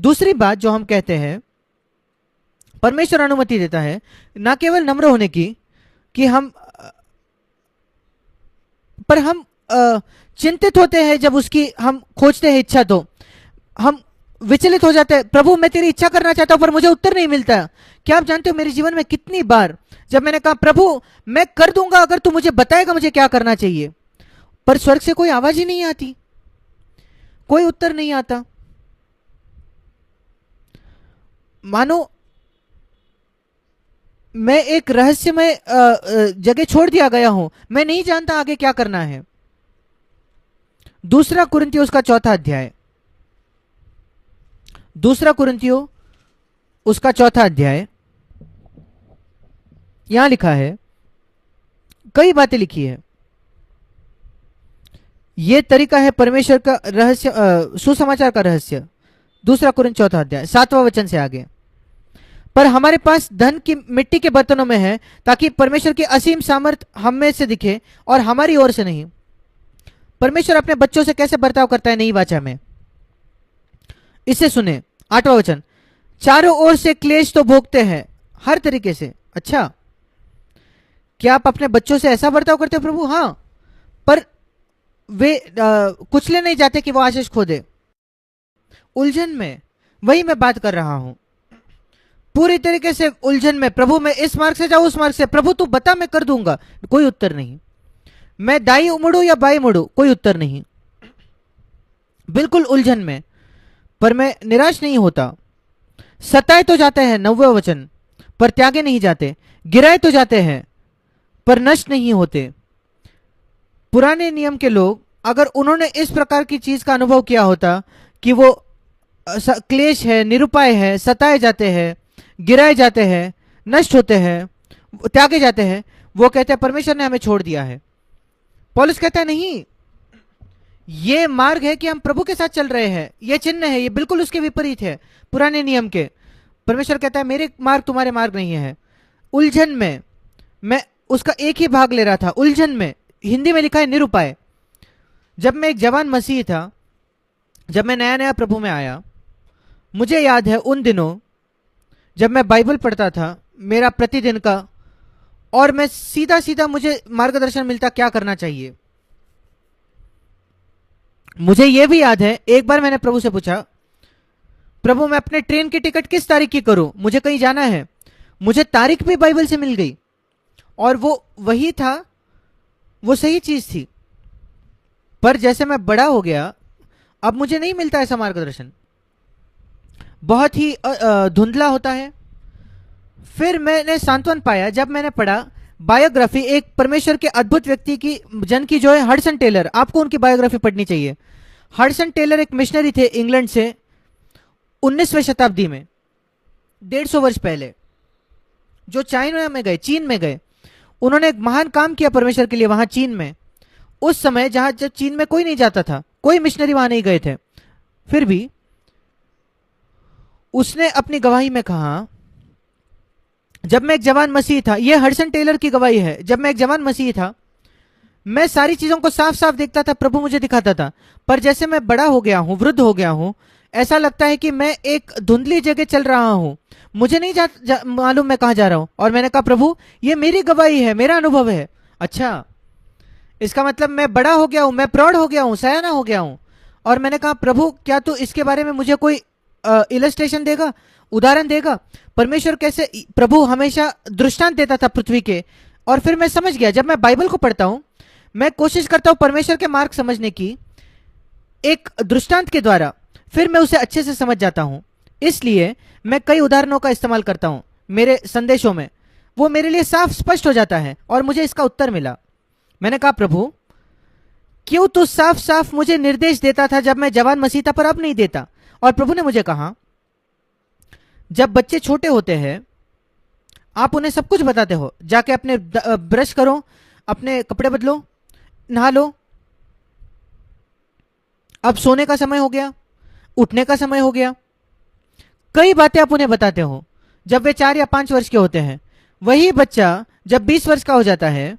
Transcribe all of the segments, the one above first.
दूसरी बात जो हम कहते हैं, परमेश्वर अनुमति देता है ना केवल नम्र होने की, कि हम पर हम चिंतित होते हैं जब उसकी हम खोजते हैं इच्छा, तो हम विचलित हो जाते हैं। प्रभु मैं तेरी इच्छा करना चाहता हूं पर मुझे उत्तर नहीं मिलता। क्या आप जानते हो मेरे जीवन में कितनी बार जब मैंने कहा प्रभु मैं कर दूंगा अगर तू मुझे बताएगा मुझे क्या करना चाहिए, पर स्वर्ग से कोई आवाज ही नहीं आती, कोई उत्तर नहीं आता। मानो मैं एक रहस्यमय जगह छोड़ दिया गया हूं, मैं नहीं जानता आगे क्या करना है। दूसरा कुरिन्थियों उसका 4 अध्याय, दूसरा कुरिन्थियों उसका 4 अध्याय, यहां लिखा है, कई बातें लिखी है। यह तरीका है परमेश्वर का रहस्य, सुसमाचार का रहस्य। दूसरा कुरिन्थियों 4 अध्याय 7वां वचन से आगे, पर हमारे पास धन की मिट्टी के बर्तनों में है ताकि परमेश्वर की असीम सामर्थ हम में से दिखे और हमारी ओर से नहीं। परमेश्वर अपने बच्चों से कैसे बर्ताव करता है नई वाचा में, इसे सुने। 8वां वचन, चारों ओर से क्लेश तो भोगते हैं हर तरीके से। अच्छा, क्या आप अपने बच्चों से ऐसा बर्ताव करते हो प्रभु? हाँ, पर वे कुचले नहीं जाते कि वो आशीष खो दे। उलझन में, वही मैं बात कर रहा हूं, पूरी तरीके से उलझन में। प्रभु मैं इस मार्ग से जाऊं उस मार्ग से, प्रभु तू बता मैं कर दूंगा, कोई उत्तर नहीं। मैं दाई मुड़ू या बाई मुड़ू, कोई उत्तर नहीं। बिल्कुल उलझन में, पर मैं निराश नहीं होता। सताए तो जाते हैं, 9वां वचन, पर त्यागे नहीं जाते। गिराए तो जाते हैं पर नष्ट नहीं होते। पुराने नियम के लोग अगर उन्होंने इस प्रकार की चीज का अनुभव किया होता कि वो क्लेश है, निरुपाय है, सताए जाते हैं, गिराए जाते हैं, नष्ट होते हैं, त्यागे जाते हैं, वो कहते हैं परमेश्वर ने हमें छोड़ दिया है। पौलुस कहता है नहीं, ये मार्ग है कि हम प्रभु के साथ चल रहे हैं, ये चिन्ह है, ये बिल्कुल उसके विपरीत है पुराने नियम के। परमेश्वर कहता है मेरे मार्ग तुम्हारे मार्ग नहीं है। उलझन में मैं उसका एक ही भाग ले रहा था, उलझन में, हिंदी में लिखा है निरुपाय। जब मैं एक जवान मसीही था, जब मैं नया नया प्रभु में आया, मुझे याद है उन दिनों जब मैं बाइबल पढ़ता था मेरा प्रतिदिन का, और मैं सीधा सीधा मुझे मार्गदर्शन मिलता क्या करना चाहिए। मुझे यह भी याद है एक बार मैंने प्रभु से पूछा, प्रभु मैं अपने ट्रेन की टिकट किस तारीख की करूं, मुझे कहीं जाना है। मुझे तारीख भी बाइबल से मिल गई और वो वही था, वो सही चीज थी। पर जैसे मैं बड़ा हो गया अब मुझे नहीं मिलता ऐसा मार्गदर्शन, बहुत ही धुंधला होता है। फिर मैंने सांत्वन पाया जब मैंने पढ़ा बायोग्राफी एक परमेश्वर के अद्भुत व्यक्ति की, जन की, जो है हडसन टेलर। आपको उनकी बायोग्राफी पढ़नी चाहिए। हडसन टेलर एक मिशनरी थे इंग्लैंड से 19वीं शताब्दी में, 150 वर्ष पहले, जो चाइना में गए, चीन में गए। उन्होंने एक महान काम किया परमेश्वर के लिए वहां चीन में, उस समय जहां जब चीन में कोई नहीं जाता था, कोई मिशनरी वहां नहीं गए थे। फिर भी उसने अपनी गवाही में कहा, जब मैं एक जवान मसीही था, यह हडसन टेलर की गवाही है, जब मैं एक जवान मसीही था मैं सारी चीजों को साफ साफ देखता था, प्रभु मुझे दिखाता था। पर जैसे मैं बड़ा हो गया हूं, वृद्ध हो गया हूं, ऐसा लगता है कि मैं एक धुंधली जगह चल रहा हूं, मुझे नहीं मालूम मैं कहां जा रहा हूं। और मैंने कहा प्रभु ये मेरी गवाही है, मेरा अनुभव है। अच्छा, इसका मतलब मैं बड़ा हो गया हूं, मैं प्रौढ़ हो गया हूं, सयाना हो गया हूं। और मैंने कहा प्रभु क्या तू इसके बारे में मुझे कोई इलस्ट्रेशन देगा, उदाहरण देगा। परमेश्वर कैसे, प्रभु हमेशा दृष्टांत देता था पृथ्वी के। और फिर मैं समझ गया, जब मैं बाइबल को पढ़ता हूं मैं कोशिश करता हूं परमेश्वर के मार्ग समझने की एक दृष्टांत के द्वारा, फिर मैं उसे अच्छे से समझ जाता हूं। इसलिए मैं कई उदाहरणों का इस्तेमाल करता हूं मेरे संदेशों में, वो मेरे लिए साफ स्पष्ट हो जाता है। और मुझे इसका उत्तर मिला। मैंने कहा प्रभु क्यों तू साफ साफ मुझे निर्देश देता था जब मैं जवान मसीह था, पर अब नहीं देता। और प्रभु ने मुझे कहा, जब बच्चे छोटे होते हैं आप उन्हें सब कुछ बताते हो, जाके अपने ब्रश करो, अपने कपड़े बदलो, नहा लो, अब सोने का समय हो गया, उठने का समय हो गया, कई बातें आप उन्हें बताते हो जब वे 4 या 5 वर्ष के होते हैं। वही बच्चा जब 20 वर्ष का हो जाता है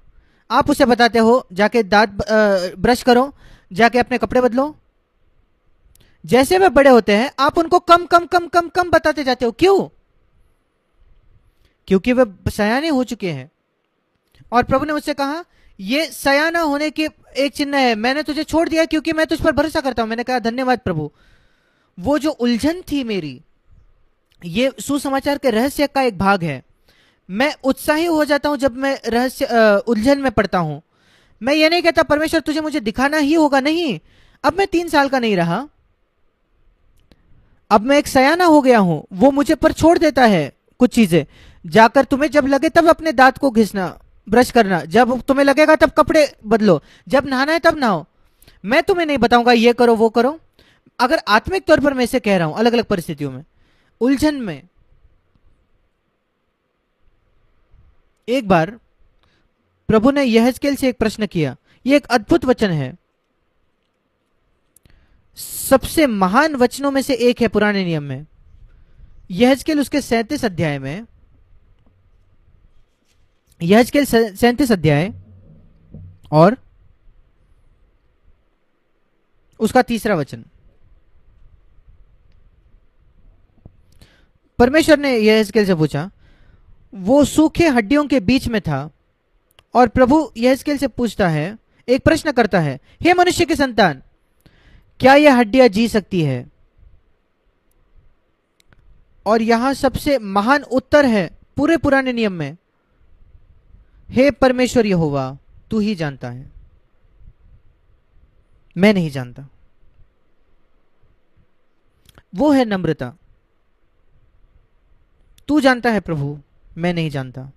आप उसे बताते हो जाके दांत ब्रश करो, जाके अपने कपड़े बदलो, जैसे वे बड़े होते हैं आप उनको कम कम कम कम कम बताते जाते हो। क्यों? क्योंकि वे सयाने हो चुके हैं। और प्रभु ने मुझसे कहा ये सयाना होने के एक चिन्ह है, मैंने तुझे छोड़ दिया क्योंकि मैं तुझ पर भरोसा करता हूं। मैंने कहा धन्यवाद प्रभु। वो जो उलझन थी मेरी, ये सुसमाचार के रहस्य का एक भाग है। मैं उत्साही हो जाता हूं जब मैं रहस्य उलझन में पड़ता हूं। मैं ये नहीं कहता परमेश्वर तुझे मुझे दिखाना ही होगा, नहीं। अब मैं 3 साल का नहीं रहा, अब मैं एक सयाना हो गया हूं। वो मुझे पर छोड़ देता है कुछ चीजें। जाकर तुम्हें जब लगे तब अपने दांत को घिसना, ब्रश करना, जब तुम्हें लगेगा तब कपड़े बदलो, जब नहाना है तब नहाओ। मैं तुम्हें नहीं बताऊंगा ये करो वो करो। अगर आत्मिक तौर पर मैं इसे कह रहा हूं, अलग अलग परिस्थितियों में, उलझन में। एक बार प्रभु ने यहेजकेल से एक प्रश्न किया। यह एक अद्भुत वचन है, सबसे महान वचनों में से एक है पुराने नियम में। यहेजकेल उसके 37 अध्याय में, यहेजकेल 37 अध्याय और उसका 3रा वचन। परमेश्वर ने यहेजकेल से पूछा, वो सूखे हड्डियों के बीच में था। और प्रभु यहेजकेल से पूछता है, एक प्रश्न करता है, हे मनुष्य के संतान, क्या यह हड्डियां जी सकती है? और यहां सबसे महान उत्तर है पूरे पुराने नियम में, हे परमेश्वर यहोवा, तू ही जानता है, मैं नहीं जानता। वो है नम्रता। तू जानता है प्रभु, मैं नहीं जानता।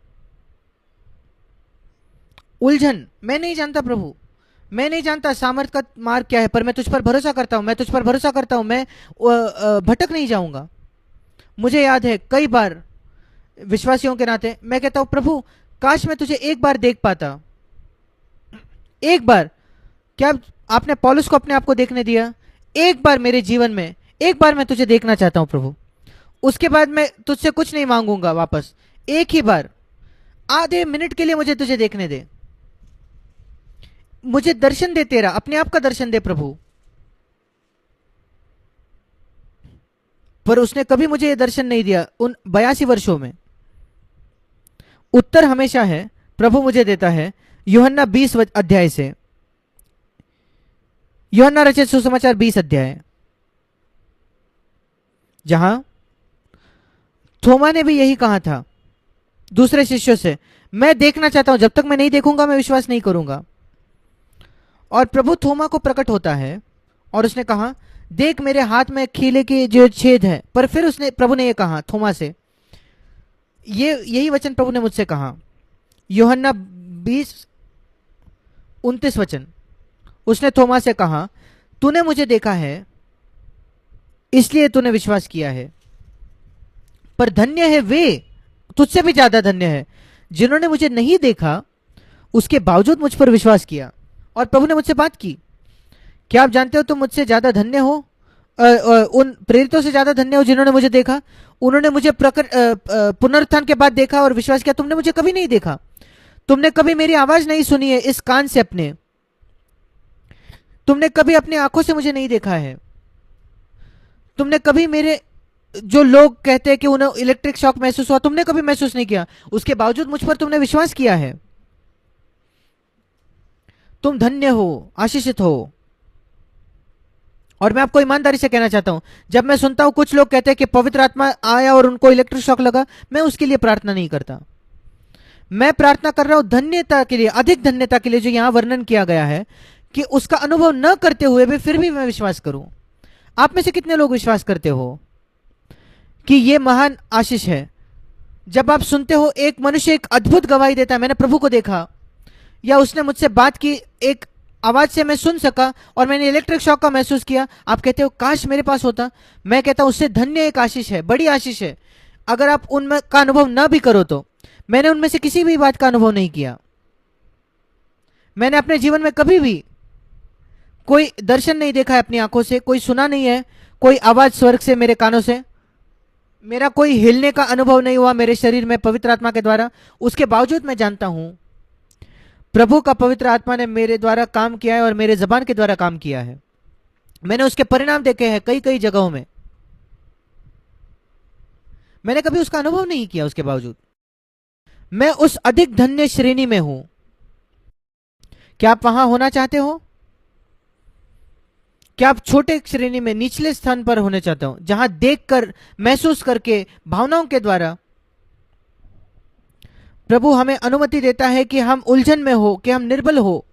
उलझन, मैं नहीं जानता प्रभु, मैं नहीं जानता सामर्थ का मार्ग क्या है, पर मैं तुझ पर भरोसा करता हूं, मैं तुझ पर भरोसा करता हूं, मैं भटक नहीं जाऊंगा। मुझे याद है कई बार विश्वासियों के नाते मैं कहता हूं प्रभु काश मैं तुझे एक बार देख पाता, एक बार। क्या आपने पौलुस को अपने आप को देखने दिया? एक बार मेरे जीवन में, एक बार मैं तुझे देखना चाहता हूं प्रभु। उसके बाद मैं तुझसे कुछ नहीं मांगूंगा वापस, एक ही बार, आधे मिनट के लिए मुझे तुझे देखने दे, मुझे दर्शन दे, तेरा अपने आप का दर्शन दे प्रभु। पर उसने कभी मुझे यह दर्शन नहीं दिया उन 82 वर्षों में। उत्तर हमेशा है, प्रभु मुझे देता है यूहन्ना 20 अध्याय से, यूहन्ना रचित सुसमाचार 20 अध्याय, जहां थोमा ने भी यही कहा था दूसरे शिष्यों से, मैं देखना चाहता हूं, जब तक मैं नहीं देखूंगा मैं विश्वास नहीं करूंगा। और प्रभु थोमा को प्रकट होता है और उसने कहा, देख मेरे हाथ में खीले के जो छेद है। पर फिर उसने, प्रभु ने यह कहा थोमा से, यही वचन प्रभु ने मुझसे कहा, यूहन्ना 20:29 वचन। उसने थोमा से कहा, तूने मुझे देखा है इसलिए तूने विश्वास किया है। पर धन्य है वे, तुझसे भी ज्यादा धन्य है, जिन्होंने मुझे नहीं देखा उसके बावजूद मुझ पर विश्वास किया। और प्रभु ने मुझसे बात की, क्या आप जानते हो तुम मुझसे ज्यादा धन्य हो, उन प्रेरितों से ज्यादा धन्य हो जिन्होंने मुझे देखा। उन्होंने मुझे पुनरुत्थान के बाद देखा और विश्वास किया। तुमने मुझे कभी नहीं देखा, तुमने कभी मेरी आवाज नहीं सुनी है इस कान से अपने, तुमने कभी अपनी आंखों से मुझे नहीं देखा है, तुमने कभी मेरे, जो लोग कहते हैं कि उन्हें इलेक्ट्रिक शॉक महसूस हुआ, तुमने कभी महसूस नहीं किया, उसके बावजूद मुझ पर तुमने विश्वास किया है। तुम धन्य हो, आशीषित हो। और मैं आपको ईमानदारी से कहना चाहता हूं, जब मैं सुनता हूं कुछ लोग कहते हैं कि पवित्र आत्मा आया और उनको इलेक्ट्रिक शॉक लगा, मैं उसके लिए प्रार्थना नहीं करता। मैं प्रार्थना कर रहा हूं धन्यता के लिए, अधिक धन्यता के लिए, जो यहां वर्णन किया गया है, कि उसका अनुभव न करते हुए भी फिर भी मैं विश्वास करूं। आप में से कितने लोग विश्वास करते हो कि यह महान आशीष है? जब आप सुनते हो एक मनुष्य एक अद्भुत गवाही देता है, मैंने प्रभु को देखा, या उसने मुझसे बात की, एक आवाज से मैं सुन सका और मैंने इलेक्ट्रिक शॉक का महसूस किया, आप कहते हो काश मेरे पास होता। मैं कहता हूं उससे धन्य एक आशीष है, बड़ी आशीष है। अगर आप उनमें का अनुभव ना भी करो तो, मैंने उनमें से किसी भी बात का अनुभव नहीं किया। मैंने अपने जीवन में कभी भी कोई दर्शन नहीं देखा है अपनी आंखों से, कोई सुना नहीं है, कोई आवाज स्वर्ग से मेरे कानों से, मेरा कोई हिलने का अनुभव नहीं हुआ मेरे शरीर में पवित्र आत्मा के द्वारा। उसके बावजूद मैं जानता हूं प्रभु का पवित्र आत्मा ने मेरे द्वारा काम किया है और मेरे जबान के द्वारा काम किया है। मैंने उसके परिणाम देखे हैं कई कई जगहों में, मैंने कभी उसका अनुभव नहीं किया। उसके बावजूद मैं उस अधिक धन्य श्रेणी में हूं। क्या आप वहां होना चाहते हो? क्या आप छोटे श्रेणी में निचले स्थान पर होने चाहते हो, जहां देखकर, महसूस करके, भावनाओं के द्वारा प्रभु हमें अनुमति देता है कि हम उलझन में हो, कि हम निर्बल हो,